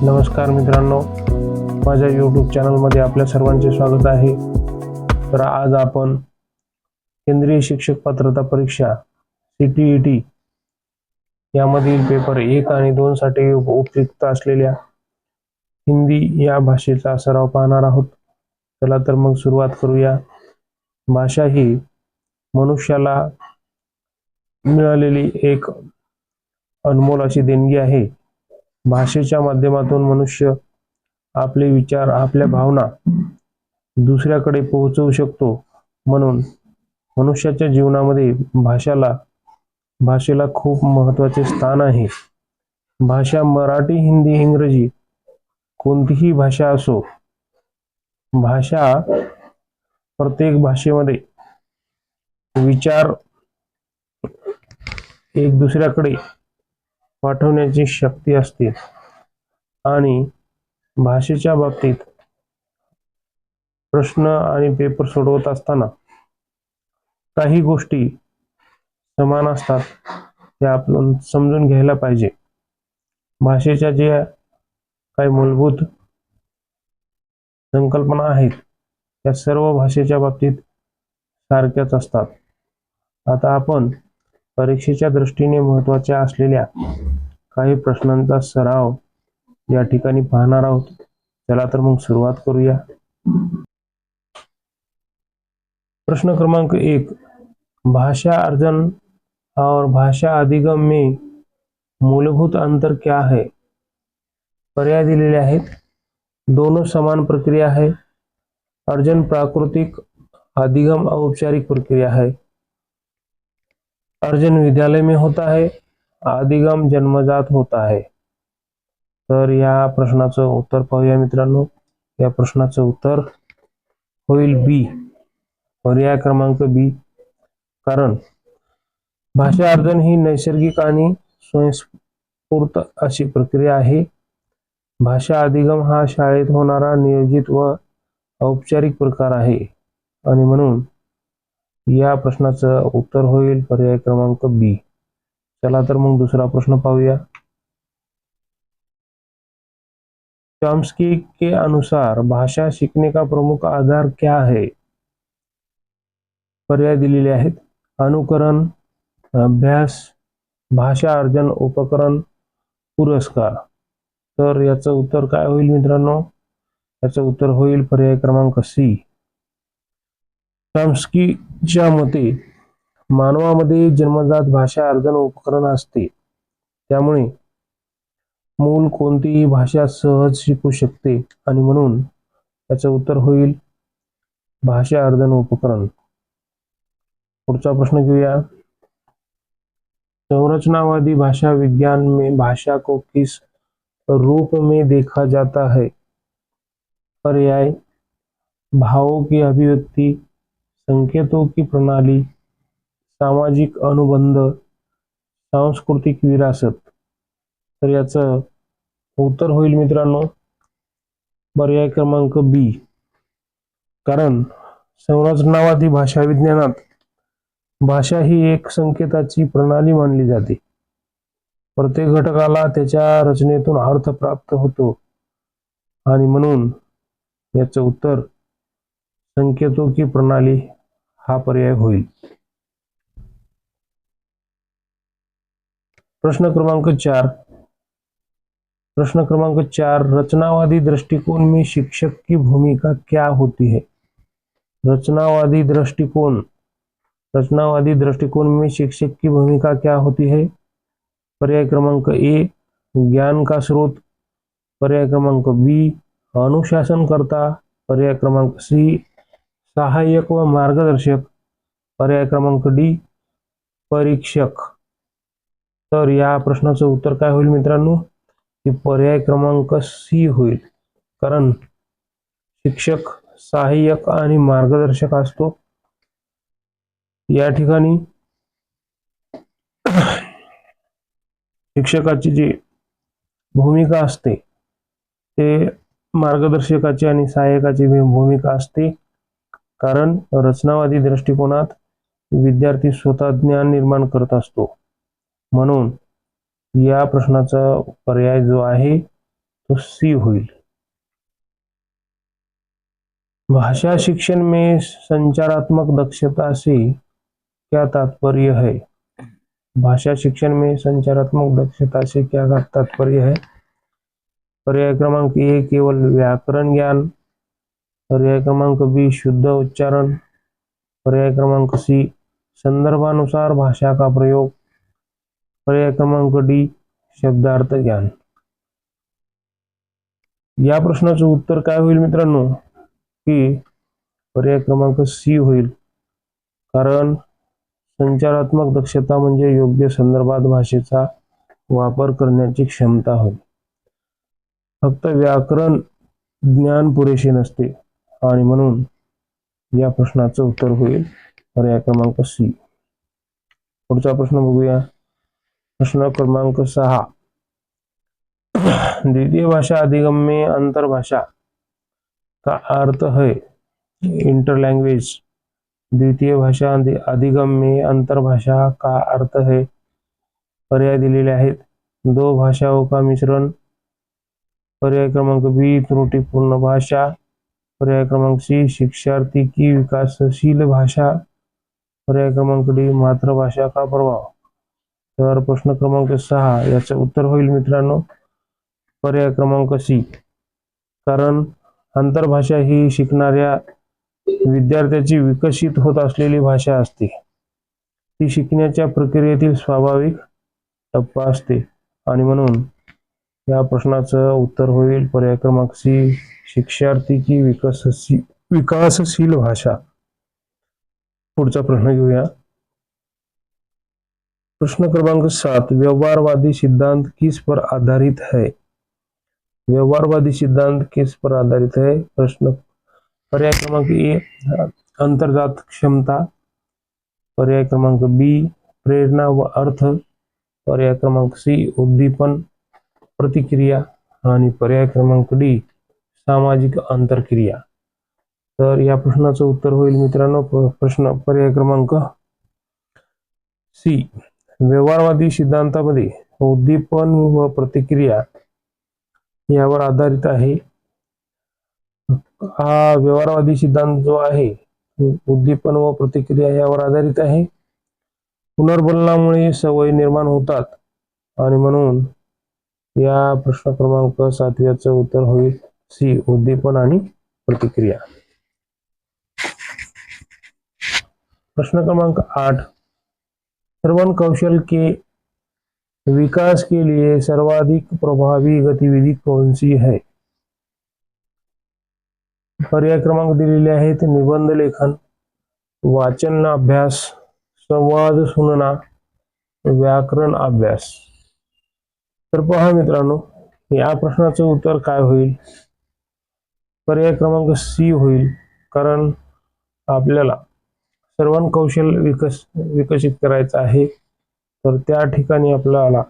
नमस्कार मित्रांनो, माझ्या यूट्यूब चॅनलमध्ये आपल्या सर्वांचे स्वागत आहे। तर आज आपण केंद्रीय शिक्षक पात्रता परीक्षा CTET यामधील पेपर 1 आणि 2 साठी उपयुक्त असलेल्या हिंदी या भाषेचा सराव पाहणार आहोत। चला तर मग सुरुवात करूया। भाषा ही मनुष्याला मिळालेली एक अनमोल अशी देणगी आहे। भाषेच्या माध्यमातून मनुष्य आपले विचार, आपल्या भावना दुसऱ्याकडे पोहोचवू शकतो। म्हणून मनुष्याच्या जीवनामध्ये भाषेला खूप महत्त्वाचे स्थान आहे। भाषा मराठी, हिंदी, इंग्रजी कोणतीही भाषा असो, प्रत्येक भाषेमध्ये विचार एक दुसऱ्याकडे पाठवण्याची शक्ती असते आणि भाषेच्या बाबतीत प्रश्न आणि पेपर सोडवत असताना काही गोष्टी समान असतात, त्या आपण समजून घ्यायला पाहिजे। भाषेच्या ज्या काही मूलभूत संकल्पना आहेत त्या सर्व भाषेच्या बाबतीत सारख्याच असतात। आता आपण परीक्षेच्या दृष्टीने महत्त्वाच्या असलेल्या काही प्रश्नांचा सराव या ठिकाणी पाहणार आहोत। चला तर मग सुरुवात करूया। प्रश्न क्रमांक 1, भाषा अर्जन और भाषा अधिगम में मूलभूत अंतर क्या है? पर्याय दिलेले आहेत। दोनों समान प्रक्रिया है। अर्जन प्राकृतिक, अधिगम औपचारिक प्रक्रिया है। अर्जन विद्यालय में होता है, अधिगम जन्मजात होता है। तर या प्रश्नाचं उत्तर पाहूया मित्रांनो। या प्रश्नाचं उत्तर होईल बी, पर्याय क्रमांक बी। कारण भाषा अर्जन ही नैसर्गिक आणि स्वयंस्फूर्त अशी प्रक्रिया आहे। भाषा अधिगम हा शाळेत होणारा नियोजित व औपचारिक प्रकार आहे आणि म्हणून या प्रश्नाचं उत्तर होईल पर्याय क्रमांक बी। चला तर मग दुसरा प्रश्न पाहूया। चॉम्स्की के अनुसार भाषा सीखने का प्रमुख आधार क्या है? पर्याय दिलेले आहेत। अनुकरण, अभ्यास, भाषा अर्जन उपकरण, पुरस्कार। तर याचं उत्तर काय होईल मित्रांनो? याचं उत्तर होईल पर्याय क्रमांक सी। चॉम्स्कीच्या मते मानवामध्ये जन्मजात भाषा अर्जन उपकरण असते, त्यामुळे मूल कोणतीही भाषा सहज शिकू शकते आणि म्हणून याचं उत्तर होईल भाषा अर्जन उपकरण। पुढचा प्रश्न घेऊया। संरचनावादी भाषा विज्ञान में भाषा को किस रूप में देखा जाता है? पर्याय, भावों की अभिव्यक्ति, संकेतों की प्रणाली, सामाजिक अनुबंध, सांस्कृतिक विरासत। तर याचं उत्तर होईल मित्रांनो पर्याय क्रमांक बी। कारण संरचनावादी भाषा विज्ञानात भाषा ही एक संकेताची प्रणाली मानली जाते। प्रत्येक घटकाला त्याच्या रचनेतून अर्थ प्राप्त होतो आणि म्हणून याचं उत्तर संकेतों की प्रणाली हा पर्याय होईल। प्रश्न क्रमांक 4, रचनावादी दृष्टिकोण में शिक्षक की भूमिका क्या होती है? रचनावादी दृष्टिकोण में शिक्षक की भूमिका क्या होती है? पर्याय क्रमांक ए, ज्ञान का स्रोत, पर्याय क्रमांक बी, अनुशासनकर्ता, पर्याय क्रमांक सी, सहाय्यक व मार्गदर्शक, पर्याय क्रमांक डी, परीक्षक। तर या प्रश्नाचं उत्तर काय होईल मित्रांनो? की पर्याय क्रमांक सी होईल। कारण शिक्षक सहाय्यक आणि मार्गदर्शक असतो। या ठिकाणी शिक्षकाची जी भूमिका असते ते मार्गदर्शकाची आणि सहाय्यकाची भूमिका असते। कारण रचनावादी दृष्टिकोनात विद्यार्थी स्वतः ज्ञान निर्माण करत असतो। म्हणून या प्रश्नाचा पर्याय जो आहे तो सी होईल। भाषा शिक्षण में संचारात्मक दक्षता से क्या तात्पर्य है? भाषा शिक्षण में संचारात्मक दक्षता से क्या तात्पर्य है? पर्याय क्रमांक ए केवल व्याकरण ज्ञान, पर्याय क्रमांक बी शुद्ध उच्चारण, पर्याय क्रमांक सी संदर्भानुसार भाषा का प्रयोग, पर्याय क्रमांक डी शब्दार्थ ज्ञान। या प्रश्नाचं उत्तर काय होईल मित्रांनो की पर्याय क्रमांक सी होईल, कारण संचारात्मक दक्षता म्हणजे योग्य संदर्भात भाषेचा वापर करण्याची क्षमता होय। फक्त व्याकरण ज्ञान पुरेसे नसते आणि म्हणून या प्रश्नाचं उत्तर होईल पर्याय क्रमांक सी। पुढचा प्रश्न बघूया, प्रश्न क्रमांक 6। द्वितीय भाषा अधिगम में अंतर्भाषा का अर्थ है इंटरलैंग्वेज। द्वितीय भाषा अधिगम में अंतर्भाषा का अर्थ है, पर्याय दिलेले आहेत, दो भाषाओं का मिश्रण, पर्याय क्रमांक बी त्रुटिपूर्ण भाषा, पर्याय क्रमांक सी शिक्षार्थी की विकासशील भाषा, पर्याय क्रमांक डी मातृभाषा का प्रभाव। तर प्रश्न क्रमांक 6 याचं उत्तर होईल मित्रांनो पर्याय क्रमांक सी, कारण आंतरभाषा ही शिकणाऱ्या विद्यार्थ्याची विकसित होत असलेली भाषा असते। ती शिकण्याच्या प्रक्रियेतील स्वाभाविक टप्पा असते आणि म्हणून या प्रश्नाचं उत्तर होईल पर्याय क्रमांक सी शिक्षार्थी की विकासशील भाषा। पुढचा प्रश्न घेऊया, प्रश्न क्रमांक 7 व्यवहारवादी सिद्धांत किस पर आधारित है? व्यवहारवादी सिद्धांत किस पर आधारित है? प्रश्न पर्याय क्रमांक ए अंतर्जात क्षमता, पर्याय क्रमांक बी प्रेरणा व अर्थ, पर्याय क्रमांक सी उद्दीपन प्रतिक्रिया आणि पर्याय क्रमांक डी सामाजिक अंतरक्रिया। तर या प्रश्नाचं उत्तर होईल मित्रांनो प्रश्न पर्याय क्रमांक सी। व्यवहारवादी सिद्धांतामध्ये उद्दीपन व प्रतिक्रिया यावर आधारित आहे। हा व्यवहारवादी सिद्धांत जो आहे उद्दीपन व प्रतिक्रिया यावर आधारित आहे। पुनर्बलनामुळे सवय निर्माण होतात आणि म्हणून या प्रश्न क्रमांक 7 उत्तर होईल सी उद्दीपन आणि प्रतिक्रिया। प्रश्न क्रमांक 8 श्रवण कौशल के विकास के लिए सर्वाधिक प्रभावी गतिविधि कौन सी है? पर्याय क्रमांक दिलेले आहेत, निबंध लेखन, वाचन अभ्यास, संवाद सुनना, व्याकरण अभ्यास। तर पहा मित्रांनो या प्रश्नाचं उत्तर काय होईल, पर्याय क्रमांक सी होईल, कारण आपल्याला श्रवण कौशल विकसित करायचं आहे। तर त्या ठिकाणी आपल्याला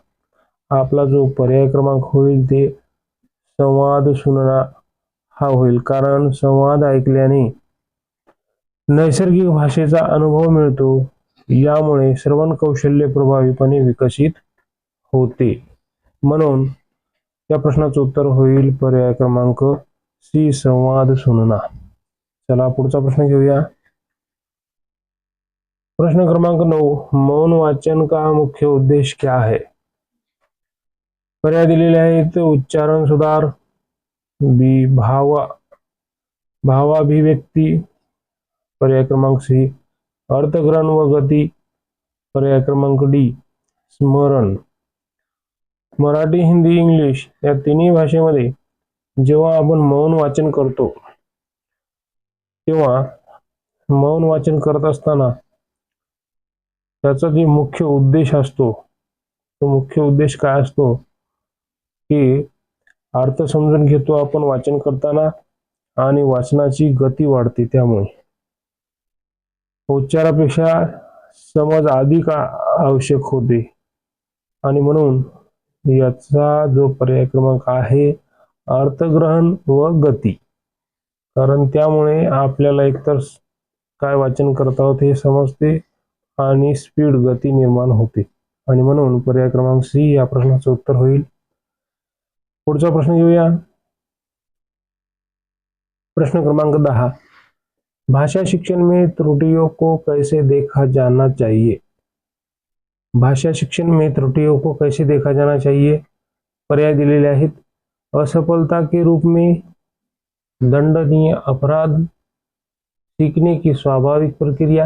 आपला जो पर्याय क्रमांक होईल ते संवाद सुनना हा होईल, कारण संवाद ऐकल्याने नैसर्गिक भाषेचा अनुभव मिळतो, यामुळे श्रवण कौशल्य प्रभावीपणे विकसित होते। म्हणून या प्रश्नाचं उत्तर होईल पर्याय क्रमांक सी संवाद सुनना। चला पुढचा प्रश्न घेऊया, प्रश्न क्रमांक 9 मौन वाचन का मुख्य उद्देश्य क्या है? पर्याय दिलेले आहेत, उच्चारण सुधार, बी भावाभिव्यक्ती, पर्याय क्रमांक सी अर्थग्रहण व गती, पर्याय क्रमांक डी स्मरण। मराठी हिंदी इंग्लिश या तिन्ही भाषेमध्ये जेव्हा आपण मौन वाचन करतो तेव्हा मौन वाचन करत असताना त्याचा जो मुख्य उद्देश असतो तो मुख्य उद्देश काय असतो की अर्थ समजून घेतो आपण वाचन करताना आणि वाचनाची गती वाढते, त्यामुळे उच्चारापेक्षा समज अधिक आवश्यक होते आणि म्हणून याचा जो पर्याय क्रमांक आहे अर्थग्रहण व गती, कारण त्यामुळे आपल्याला एकतर काय वाचन करत आहोत हे समजते आणि स्पीड गती निर्माण होते आणि म्हणून पर्याय क्रमांक सी या प्रश्नाचं उत्तर होईल पुढचा प्रश्न घेऊया. प्रश्न क्रमांक 10. भाषा शिक्षण में त्रुटियों को कैसे देखा जाना चाहिए? भाषा शिक्षण में त्रुटियों को कैसे देखा जाना चाहिए? पर्याय दिलेले आहेत. असफलता के रूप में, दंडनीय अपराध, सीखने की स्वाभाविक प्रक्रिया,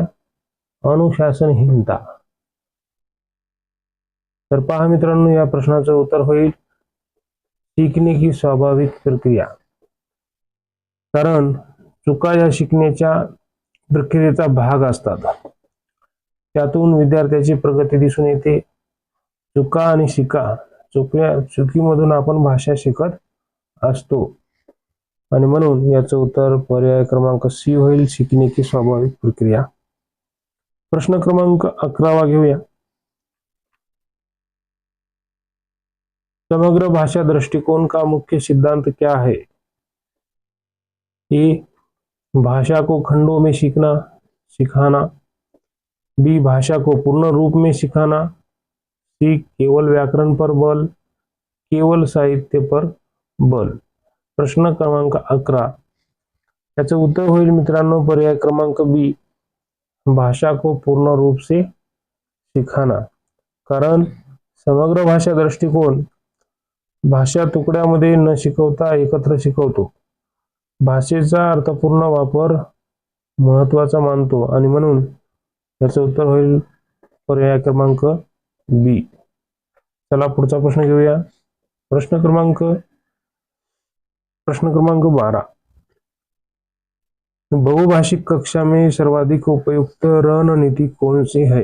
अनुशासनहीनता. तर पहा मित्रांनो, या प्रश्नाचं उत्तर होईल शिकणे की स्वाभाविक प्रक्रिया. कारण चुका या शिकण्याच्या प्रक्रियेचा भाग असतात. त्यातून विद्यार्थ्याची प्रगती दिसून येते. चुका आणि शिका, चुकीमधून आपण भाषा शिकत असतो. आणि म्हणून याचं उत्तर पर्याय क्रमांक सी होईल, शिकणे की स्वाभाविक प्रक्रिया. प्रश्न क्रमांक 11 घेऊया. समग्र भाषा दृष्टिकोण का मुख्य सिद्धांत क्या है? ए, भाषा को खंडों में सिखाना. बी, भाषा को पूर्ण रूप में सिखाना. सी, केवल व्याकरण पर बल, केवल साहित्य पर बल. प्रश्न क्रमांक 11, याचं उत्तर होईल मित्रांनो पर्याय क्रमांक बी, भाषा को पूर्ण रूप से सिखाना. कारण समग्र भाषा दृष्टिकोन भाषा तुकड्यामध्ये न शिकवता एकत्र शिकवतो. भाषेचा अर्थपूर्ण वापर महत्वाचा मानतो आणि म्हणून याचं उत्तर होईल पर्याय क्रमांक बी. चला पुढचा प्रश्न घेऊया. प्रश्न क्रमांक 12. बहुभाषिक कक्षा में सर्वाधिक उपयुक्त रणनीति कौन सी है?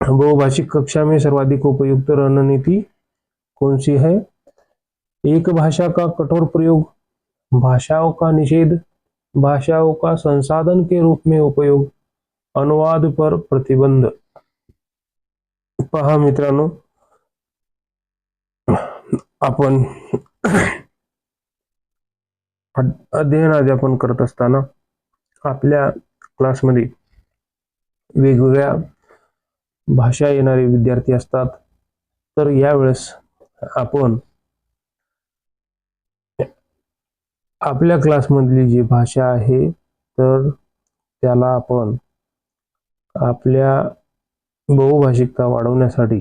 बहुभाषिक कक्षा में सर्वाधिक उपयुक्त रणनीति कौन सी है? एक भाषा का कठोर प्रयोग, भाषाओं का निषेध, भाषाओं का संसाधन के रूप में उपयोग, अनुवाद पर प्रतिबंध. पहा मित्रांनो, आपण अध्ययन अध्यापन करत असताना आपल्या क्लासमध्ये वेगवेगळ्या भाषा येणारे विद्यार्थी असतात. तर यावेळेस आपण आपल्या क्लासमधली जी भाषा आहे तर त्याला आपण आपल्या बहुभाषिकता वाढवण्यासाठी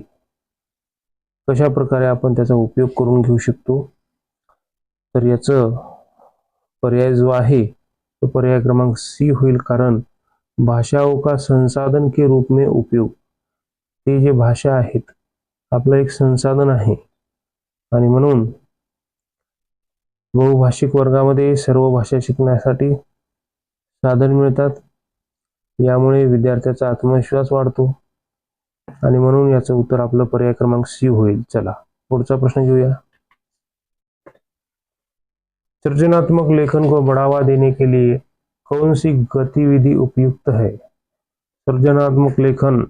कशा प्रकारे आपण त्याचा उपयोग करून घेऊ शकतो, तर याचं पर्याय जो आहे तो पर्याय क्रमांक सी होईल. कारण भाषाओं का संसाधन के रूप में उपयोग, ते जे भाषा आहेत आपलं एक संसाधन आहे आणि म्हणून बहुभाषिक वर्गामध्ये सर्व भाषा शिकण्यासाठी साधन मिळतात. यामुळे विद्यार्थ्याचा आत्मविश्वास वाढतो आणि म्हणून याचं उत्तर आपलं पर्याय क्रमांक सी होईल. चला पुढचा प्रश्न घेऊया. सृजनात्मक लेखन को बढ़ावा देने के लिए कौन सी गतिविधि उपयुक्त है? सृजनात्मक लेखन,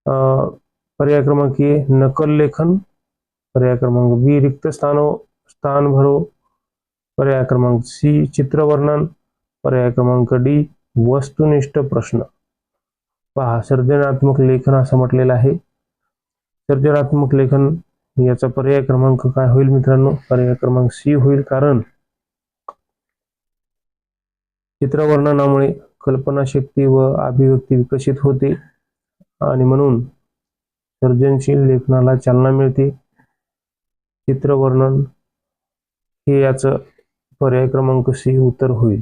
पर्याय क्रमांक ए नकल लेखन, पर्याय क्रमांक बी रिक्त स्थान भरो, पर्याय क्रमांक सी चित्रवर्णन, पर्याय क्रमांक डी वस्तुनिष्ठ प्रश्न. पहा, सर्जनात्मक लेखन असं म्हटलेलं आहे. सर्जनात्मक लेखन याचा पर्याय क्रमांक काय होईल मित्रांनो? पर्याय क्रमांक सी होईल. कारण चित्रवर्णनामुळे कल्पनाशक्ती व अभिव्यक्ती विकसित होते आणि म्हणून सर्जनशील लेखनाला चालना मिळते. चित्रवर्णन हे याचं पर्याय क्रमांक सी उत्तर होईल.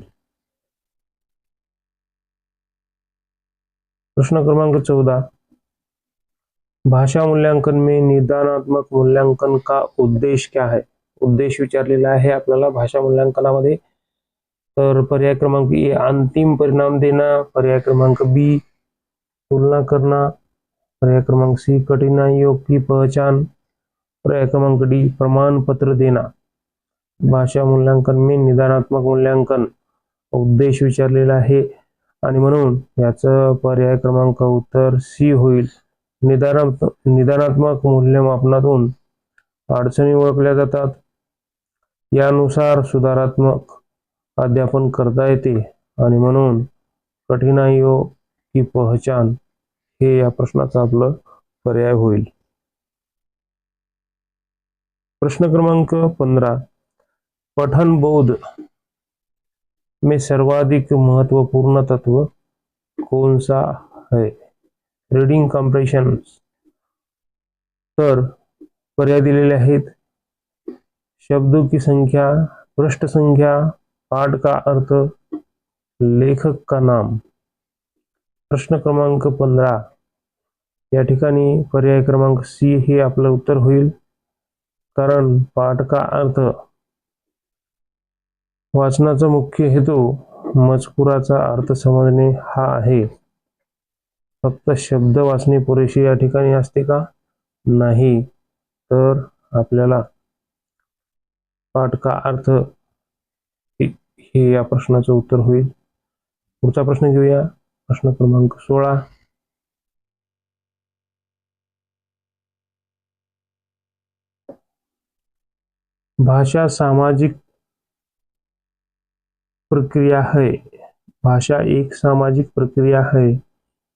प्रश्न क्रमांक 14. भाषा मूल्यांकन में निदानात्मक मूल्यांकन का उद्देश्य क्या है? उद्देश विचारलेला आहे आपल्याला भाषा मूल्यांकनामध्ये. तर पर्याय क्रमांक ए अंतिम परिणाम देना, पर्याय क्रमांक बी तुलना करना, पर्याय क्रमांक सी कठिनाइयों की पहचान, पर्याय क्रमांक डी प्रमाण पत्र देना. भाषा मूल्यांकन में निदानात्मक मूल्यांकन उद्देश विचारलेला आहे आणि म्हणून याचं पर्याय क्रमांक उत्तर सी होईल. निदानात्मक मूल्यमापनातून अडचणी ओळखल्या जातात. यानुसार सुधारात्मक अध्यापन करता येते आणि म्हणून कठिनाइयों की पहचान हे या प्रश्नाचं आपलं पर्याय होईल. प्रश्न क्रमांक 15, पठन बोध में सर्वाधिक महत्वपूर्ण तत्व कौन सा है? Reading compression. तर पर्याय दिलेले आहेत, शब्दों की संख्या, पृष्ठ संख्या, पाठ का अर्थ, लेखक का नाम। प्रश्न क्रमांक 15 या ठिकाणी पर्याय क्रमांक सी हे आपलं उत्तर होईल, कारण पाठ का अर्थ वाचनाचा मुख्य हेतू मजकुराचा अर्थ समजणे हा आहे। फक्त शब्द वाचणे पुरेशी या ठिकाणी असते का? नाही, तर आपल्याला पाठ का अर्थ हे या प्रश्नाचं उत्तर होईल। पुढचा प्रश्न घेऊया, प्रश्न क्रमांक 16, भाषा सामाजिक प्रक्रिया है। भाषा एक सामाजिक प्रक्रिया है,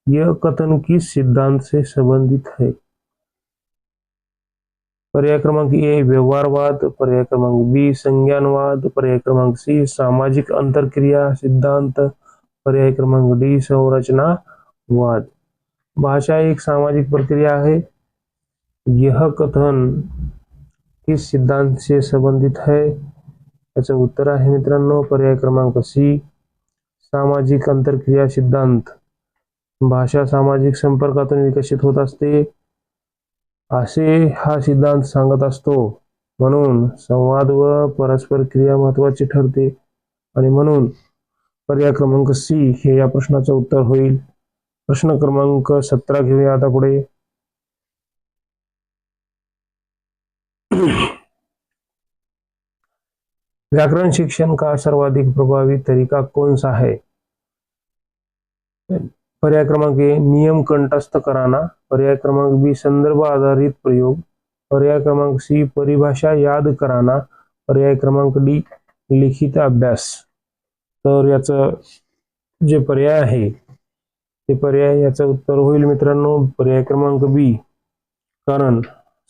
यह कथन किस सिद्धांत से संबंधित है? पर्याय क्रमांक ए व्यवहारवाद, पर्याय क्रमांक बी संज्ञानवाद, पर्याय क्रमांक सी सामाजिक अंतरक्रिया सिद्धांत, पर्याय क्रमांक डी संरचनावाद। भाषा एक सामाजिक प्रक्रिया है, यह कथन किस सिद्धांत से संबंधित है? याचं उत्तर आहे मित्रांनो पर्याय क्रमांक सी सामाजिक अंतरक्रिया सिद्धांत। भाषा सामाजिक संपर्कातून विकसित होत असते असे हा सिद्धांत सांगत असतो, म्हणून संवाद व परस्पर क्रिया महत्त्वाची ठरते आणि म्हणून पर्याय क्रमांक सी हे या प्रश्नाचं उत्तर होईल। प्रश्न क्रमांक 17 घेऊया आता पुढे। व्याकरण शिक्षण का सर्वाधिक प्रभावी तरीका कौन सा है? पर्याय क्रमांक ए नियम कंठस्थ कराना, पर्याय क्रमांक बी संदर्भ आधारित प्रयोग, पर्याय क्रमांक सी परिभाषा याद कराना, पर्याय क्रमांक डी लिखित अभ्यास। तर याचं जे पर्याय आहे ते पर्याय याचं उत्तर होईल मित्रांनो पर्याय क्रमांक बी, कारण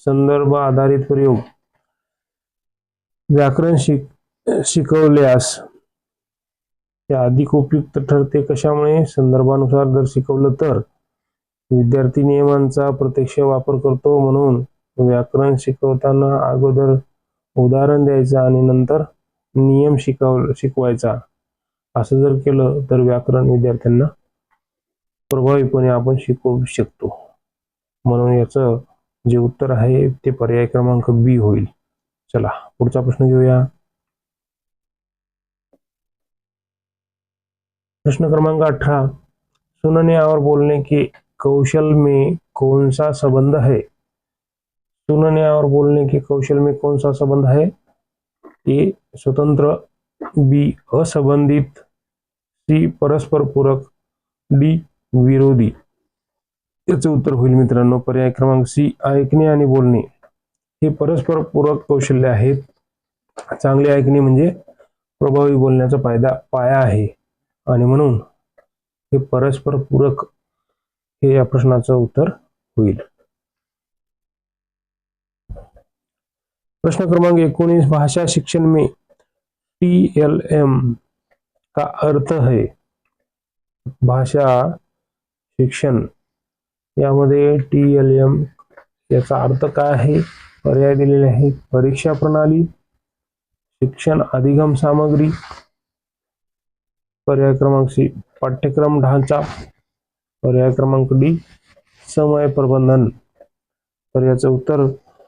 संदर्भ आधारित प्रयोग व्याकरण शिकवल्यास ते अधिक उपयुक्त ठरते। कशामुळे? संदर्भानुसार जर शिकवलं तर विद्यार्थी नियमांचा प्रत्यक्ष वापर करतो, म्हणून व्याकरण शिकवताना अगोदर उदाहरण द्यायचं आणि नंतर नियम शिकवायचा। असं जर केलं तर व्याकरण विद्यार्थ्यांना प्रभावीपणे आपण शिकवू शकतो, म्हणून याचं जे उत्तर आहे ते पर्याय क्रमांक बी होईल। चला पुढचा प्रश्न घेऊया, प्रश्न क्रमांक 18, सुनने और बोलने के कौशल में कौन सा संबंध है? सुनने और बोलने के कौशल में कौन सा संबंध है? ए स्वतंत्र, बी असंबंधित, सी परस्पर पूरक, डी विरोधी। याचं उत्तर होईल मित्रांनो पर्याय क्रमांक सी ऐकणे आणि बोलणे हे परस्पर पूरक कौशल्य आहेत। चांगले ऐकणे म्हणजे प्रभावी बोलण्याचा पाया आहे आणि म्हणून हे परस्पर पूरक हे या प्रश्नाचं उत्तर होईल। प्रश्न क्रमांक 19, भाषा शिक्षण में TLM का अर्थ है? भाषा शिक्षण यामध्ये TLM याचा अर्थ काय आहे? पर्याय दिलेले आहेत, परीक्षा प्रणाली, शिक्षण अधिगम सामग्री, पर्याय क्रमांक सी पाठ्यक्रम ढांचा, पर्याय क्रमांक डी समय प्रबंधन। तर याचं उत्तर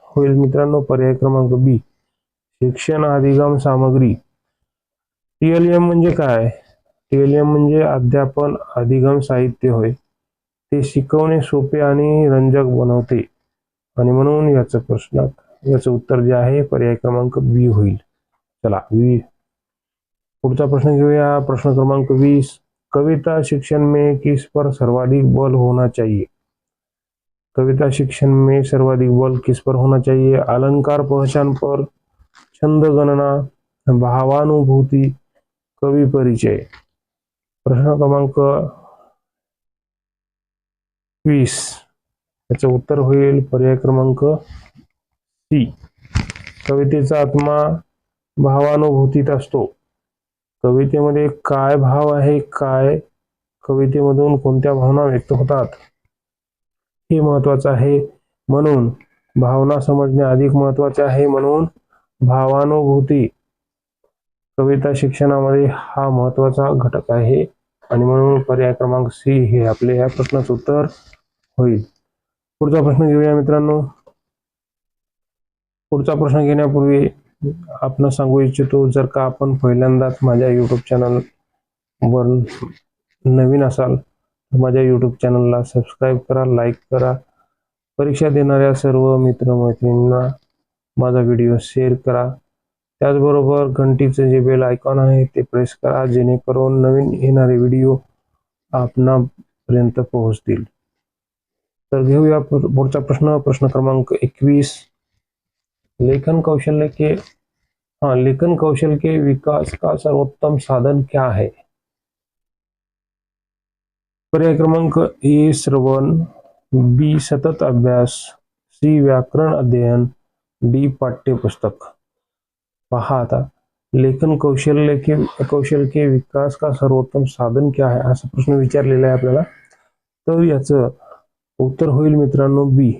होईल मित्रांनो पर्याय क्रमांक बी शिक्षण अधिगम सामग्री। TLM म्हणजे काय? TLM म्हणजे अध्यापन अधिगम साहित्य होय, ते शिकवणे सोपे आणि रंजक बनवते आणि म्हणून याचं उत्तर जे आहे पर्याय क्रमांक बी होईल। चला पुढचा प्रश्न घेऊया, प्रश्न क्रमांक 20, कविता शिक्षण में किस पर सर्वाधिक बल होना चाहिए? कविता शिक्षण में सर्वाधिक बल किस पर होना चाहिए? अलंकार पहचान पर, छंद गणना, भावानुभूति, कवि परिचय। प्रश्न क्रमांक 20 याचं उत्तर होईल पर्याय क्रमांक सी कवितेचा आत्मा भावानुभूतीत असतो. कवितेमध्ये काय भाव आहे, काय कवितेमधून कोणत्या भावना व्यक्त होतात हे महत्वाचं आहे. म्हणून भावना समजणे अधिक महत्वाचे आहे. म्हणून भावानुभूती कविता शिक्षणामध्ये हा महत्वाचा घटक आहे आणि म्हणून पर्याय क्रमांक सी हे आपले या प्रश्नाचं उत्तर होईल. पुढचा प्रश्न घेऊया मित्रांनो. पुढचा प्रश्न घेण्यापूर्वी आपण सांगू इच्छितो, जर का आपण पहिल्यांदाच माझ्या YouTube चॅनल वर नवीन असाल तर माझ्या YouTube चॅनलला सबस्क्राईब करा, लाईक करा. परीक्षा देणाऱ्या सर्व मित्रमैत्रिणींना माझा व्हिडिओ शेअर करा. त्याचबरोबर घंटीचे जे बेल आयकॉन आहे ते प्रेस करा, जेणेकरून नवीन येणारे व्हिडिओ आपणापर्यंत पोहोचतील. तर घेऊया पुढचा प्रश्न. प्रश्न क्रमांक 21. लेखन कौशल के विकास का सर्वोत्तम साधन क्या है? पर्याय क्रमांक ए श्रवण, बी सतत अभ्यास, सी व्याकरण अध्ययन, डी पाठ्यपुस्तक. पहा आता, लेखन कौशल के विकास का सर्वोत्तम साधन क्या है असा प्रश्न विचारलेला आहे आपल्याला. तर याचं उत्तर होईल मित्रांनो बी,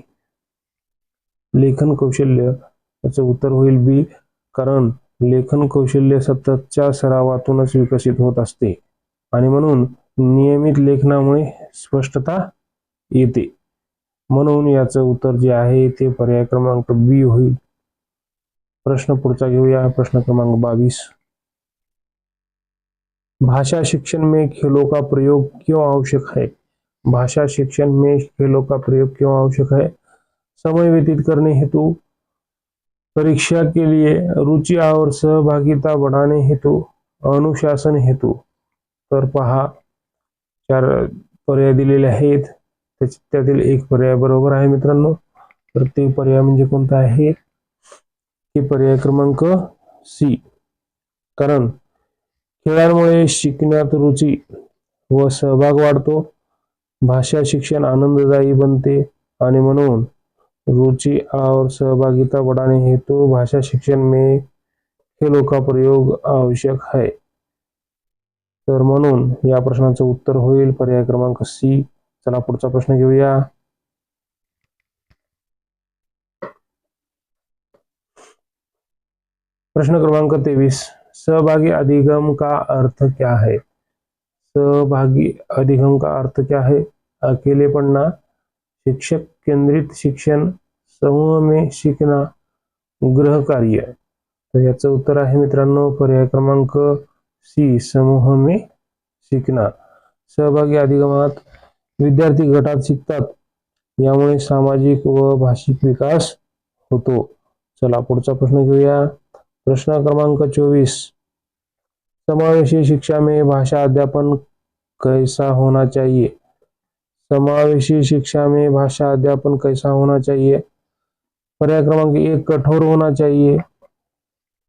लेखन कौशल्य. याचं उत्तर होईल बी, कारण लेखन कौशल्य सततच्या सरावातूनच विकसित होत असते आणि म्हणून नियमित लेखनामुळे स्पष्टता येते. म्हणून याचं उत्तर जे आहे ते पर्याय क्रमांक बी होईल. प्रश्न पुढचा घेऊया. प्रश्न क्रमांक 22. भाषा शिक्षण में खेलों का प्रयोग क्यों आवश्यक है? भाषा शिक्षण में खेलों का प्रयोग क्यों आवश्यक है? समय व्यतीत करने हेतु, परीक्षा के लिए, रुचि और सहभागिता बढ़ाने हेतु, अनुशासन हेतु. तर पहा, 4 पर्याय दिलेले आहेत. त्यातील एक पर्याय बरोबर आहे मित्रांनो. तर ते पर्याय म्हणजे कोणता आहे? हे पर्याय क्रमांक सी. कारण खेळांमुळे शिकण्यात रुची व सहभाग वाढतो, भाषा शिक्षण आनंददायी बनते आणि म्हणून रुचि और सहभागिता बढ़ाने हेतु भाषा शिक्षण में खेलों का प्रयोग आवश्यक है. तर म्हणून या प्रश्नाचं उत्तर होईल पर्याय क्रमांक सी. चला पुढचा प्रश्न घेऊया. प्रश्न क्रमांक 23. सहभागी अधिगम का अर्थ क्या है? सहभागी अधिगम का अर्थ क्या है? अकेले पढ़ना, शिक्षक केंद्रित शिक्षण, समूह में सीखना, गृह कार्य. तर याचं उत्तर आहे मित्रांनो पर्याय क्रमांक सी, समूह में सीखना. सहभागी अधिगमात विद्यार्थी गटात शिकतात, यामुळे सामाजिक व भाषिक विकास होतो. चला पुढचा प्रश्न घेऊया. प्रश्न क्रमांक 24. समावेशी शिक्षा में भाषा अध्यापन कैसा होना चाहिए? समावेशी शिक्षा में भाषा अध्यापन कैसा होना चाहिए? पर्याय क्रमांक 1 कठोर होना चाहिए,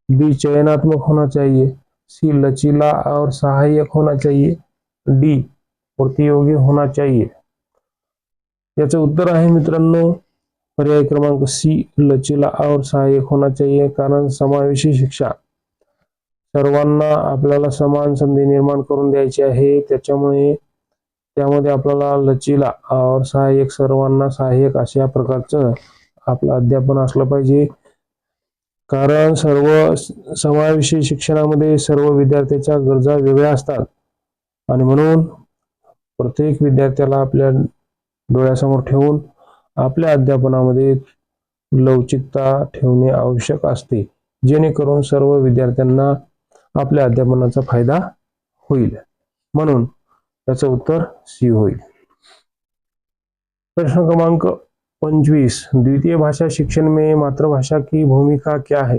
बी चयनात्मक होना चाहिए, सी लचीला और सहायक होना चाहिए, डी प्रतियोगी होना चाहिए. याचं उत्तर आहे मित्रांनो पर्याय क्रमांक सी, लचीला और सहायक होना चाहिए. कारण समावेशी शिक्षा सर्वांना आपल्याला समान संधी निर्माण करून द्यायची आहे. त्यामध्ये आपल्याला लचीला और सहायक, सर्वांना सहाय्यक अशा प्रकारचं आपलं अध्यापन असलं पाहिजे. कारण सर्व समावेशी शिक्षणामध्ये सर्व विद्यार्थ्यांच्या गरजा वेगळ्या असतात आणि म्हणून प्रत्येक विद्यार्थ्याला आपल्या डोळ्यासमोर ठेवून आपल्या अध्यापनामध्ये लवचिकता ठेवणे आवश्यक असते, जेणेकरून सर्व विद्यार्थ्यांना आपल्या अध्यापनाचा फायदा होईल. म्हणून त्याचं उत्तर सी होईल. प्रश्न क्रमांक 25. द्वितीय भाषा शिक्षण में मातृभाषा की भूमिका क्या है?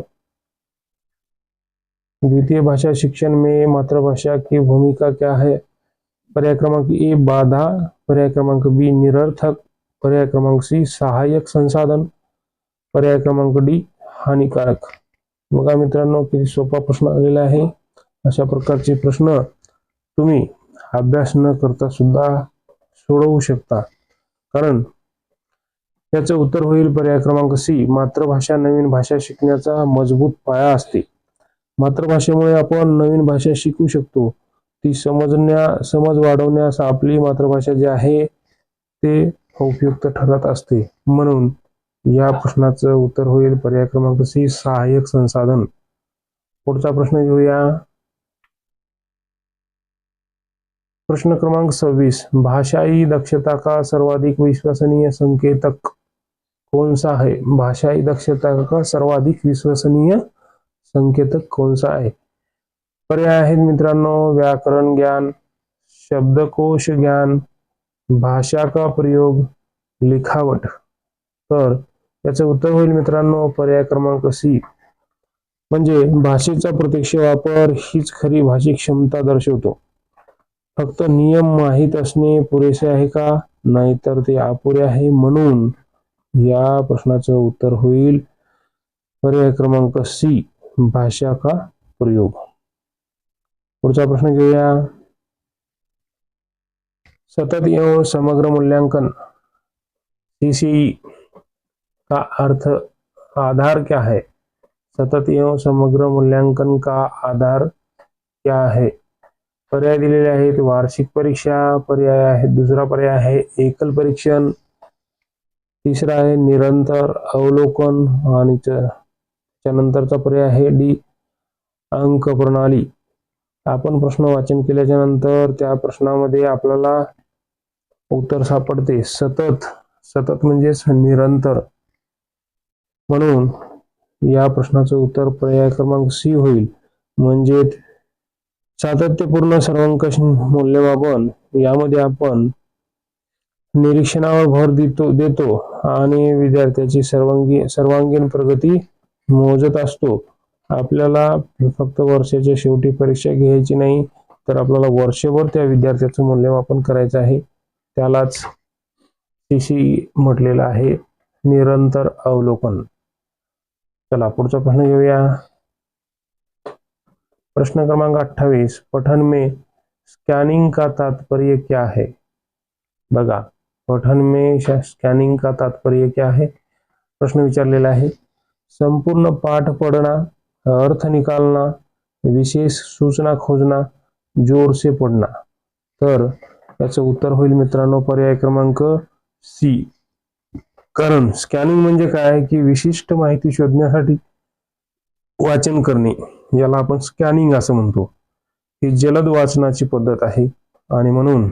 द्वितीय भाषा शिक्षण में मातृभाषा की भूमिका क्या है? पर्याय क्रमांक ए बाधा, पर्याय क्रमांक बी निरर्थक, पर्याय क्रमांक सी सहाय्यक संसाधन, पर्याय क्रमांक डी हानिकारक. बघा मित्रांनो किती सोपा प्रश्न आलेला आहे. अशा प्रकारचे प्रश्न तुम्ही अभ्यास न करता सुद्धा सोडवू शकता. कारण याचं उत्तर होईल पर्याय क्रमांक सी, मातृभाषा नवीन भाषा शिकण्याचा मजबूत पाया असते. मातृभाषेमुळे आपण नवीन भाषा शिकू शकतो. ती समज वाढवण्यास आपली मातृभाषा जी आहे ते उपयुक्त ठरत असते. म्हणून या प्रश्नाचं उत्तर होईल पर्याय क्रमांक सी, सहाय्यक संसाधन. पुढचा प्रश्न घेऊया. प्रश्न क्रमांक 26, भाषाई दक्षता का सर्वाधिक विश्वसनीय संकेतक कौन सा है? भाषाई दक्षता का सर्वाधिक विश्वसनीय संकेतक कौन सा है? पर्याय आहेत मित्रांनो, व्याकरण ज्ञान, शब्दकोश ज्ञान, भाषा का प्रयोग, लिखावट. तर याचं उत्तर होईल मित्रांनो पर्याय क्रमांक सी, म्हणजे भाषेचा प्रत्यक्ष वापर हीच खरी भाषिक क्षमता दर्शवतो. फक्त नियम माहीत असणे पुरेसे आहे का? नाहीतर ते अपुरे आहे. म्हणून या प्रश्नाचं उत्तर होईल पर्याय क्रमांक सी, भाषा का प्रयोग. पुढचा प्रश्न घेऊया. सतत एवं समग्र मूल्यांकन CCE का अर्थ आधार क्या है? सतत एवं समग्र मूल्यांकन का आधार क्या है? पर्याय दिलेले आहेत. वार्षिक परीक्षा, पर्याय आहे दुसरा पर्याय आहे एकल परीक्षण, तिसरा आहे निरंतर अवलोकन आणि त्यानंतरचा पर्याय आहे डी, अंक प्रणाली. आपण प्रश्न वाचन केल्याच्या नंतर त्या प्रश्नामध्ये आपल्याला उत्तर सापडते सतत म्हणजेच निरंतर. म्हणून या प्रश्नाचं उत्तर पर्याय क्रमांक सी होईल, म्हणजे सातत्यपूर्ण सर्वंकष मूल्यमापन. यामध्ये आपण निरीक्षणावर भर देतो आणि विद्यार्थ्याची सर्वांगीण प्रगती मोजत असतो. आपल्याला फक्त वर्षाच्या शेवटी परीक्षा घ्यायची नाही, तर आपल्याला वर्षभर त्या विद्यार्थ्याचं मूल्यमापन करायचं आहे. त्यालाच CCE म्हटलेलं आहे, निरंतर अवलोकन. चला पुढचा प्रश्न घेऊया. प्रश्न क्रमांक 28, पठन में स्कैनिंग का तात्पर्य क्या है? बघा, पठन में स्कैनिंग का तात्पर्य क्या है? प्रश्न विचारलेला आहे. संपूर्ण पाठ पढ़ना, अर्थ निकालना, विशेष सूचना खोजना, जोर से पढ़ना. तर याचं उत्तर होईल मित्रांनो पर्याय क्रमांक सी. कारण स्कॅनिंग म्हणजे काय की विशिष्ट माहिती शोधण्यासाठी वाचन करणे, याला आपण स्कॅनिंग असं म्हणतो. ही जलद वाचनाची पद्धत आहे आणि म्हणून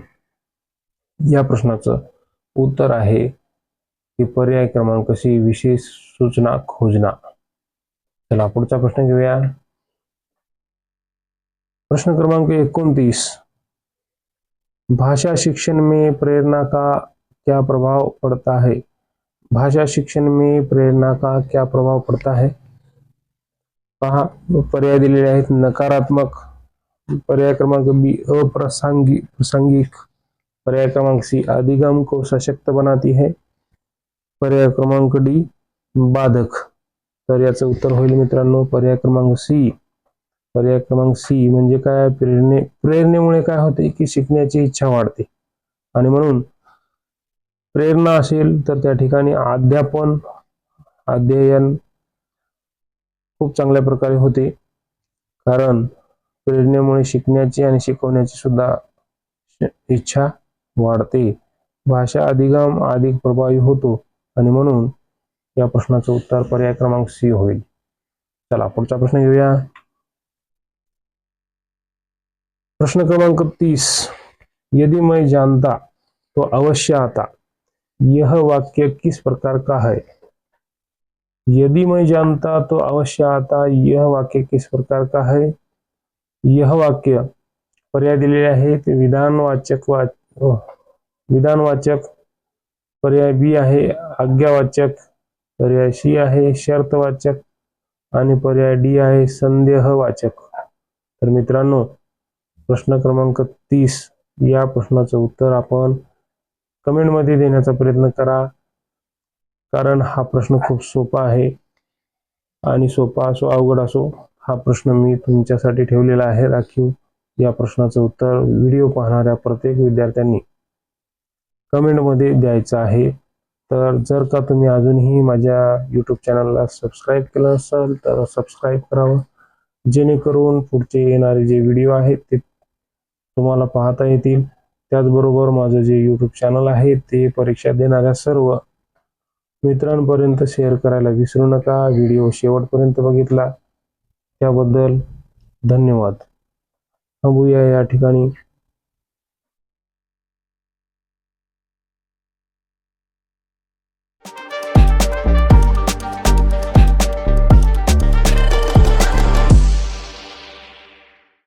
या प्रश्नाचं उत्तर आहे की पर्याय क्रमांक सी, विशेष सूचना खोजना. चला पुढचा प्रश्न घेऊया. प्रश्न क्रमांक 29, भाषा शिक्षण में प्रेरणा का क्या प्रभाव पड़ता है? भाषा शिक्षण में प्रेरणा का क्या प्रभाव पड़ता है? पहा, पर्याय दिलेले आहेत. नकारात्मक, पर्याय क्रमांक बी अप्रासंगिक, पर्याय क्रमांक सी अधिगम को सशक्त बनाती है, पर्याय क्रमांक डी बाधक. तर याचं उत्तर होईल मित्रांनो पर्याय क्रमांक सी. पर्याय क्रमांक सी म्हणजे काय, प्रेरणेमुळे काय होते की शिकण्याची इच्छा वाढते आणि म्हणून प्रेरणा असेल तर त्या ठिकाणी अध्ययन खूप चांगल्या प्रकारे होते. कारण प्रेरणेमुळे शिकण्याची आणि शिकवण्याची सुद्धा इच्छा वाढते. भाषा अधिगम अधिक प्रभावी होतो आणि म्हणून या प्रश्नाचं उत्तर पर्याय क्रमांक सी होईल. चला पुढचा प्रश्न घेऊया. प्रश्न क्रमांक 30, यदि मैं जानता तो अवश्य आता, यह वाक्य किस प्रकार का है? यदि मैं जानता तो अवश्य आता, यह वाक्य किस प्रकार का है? यह वाक्य पर्याय दिलेले आहेत. विधानवाचक, पर्याय बी आहे आज्ञावाचक, पर्याय सी आहे शर्तवाचक आणि पर्याय डी आहे संदेहवाचक. तर मित्रांनो प्रश्न क्रमांक 30 या प्रश्नाचं उत्तर आपण कमेंट मध्ये देण्याचा प्रयत्न करा, कारण हा प्रश्न खूप सोपा आहे आणि सोपा असो अवघड असो हा प्रश्न मी तुमच्यासाठी ठेवलेला आहे राखीव. या प्रश्नाचं उत्तर व्हिडिओ पाहणाऱ्या प्रत्येक विद्यार्थ्यांनी कमेंट मध्ये द्यायचं आहे. तर जर का तुम्ही अजूनही माझ्या यूट्यूब चॅनलला सबस्क्राईब केलं असाल तर सबस्क्राईब करावं, जेणेकरून पुढचे येणारे जे व्हिडिओ आहेत ते तुम्हाला पाहता येतील. त्याचबरोबर माझं जे यूट्यूब चॅनल आहे ते परीक्षा देणाऱ्या सर्व मित्रांपर्यंत शेअर करायला विसरू नका. व्हिडिओ शेवटपर्यंत बघितला त्याबद्दल धन्यवाद. थांबूया या ठिकाणी.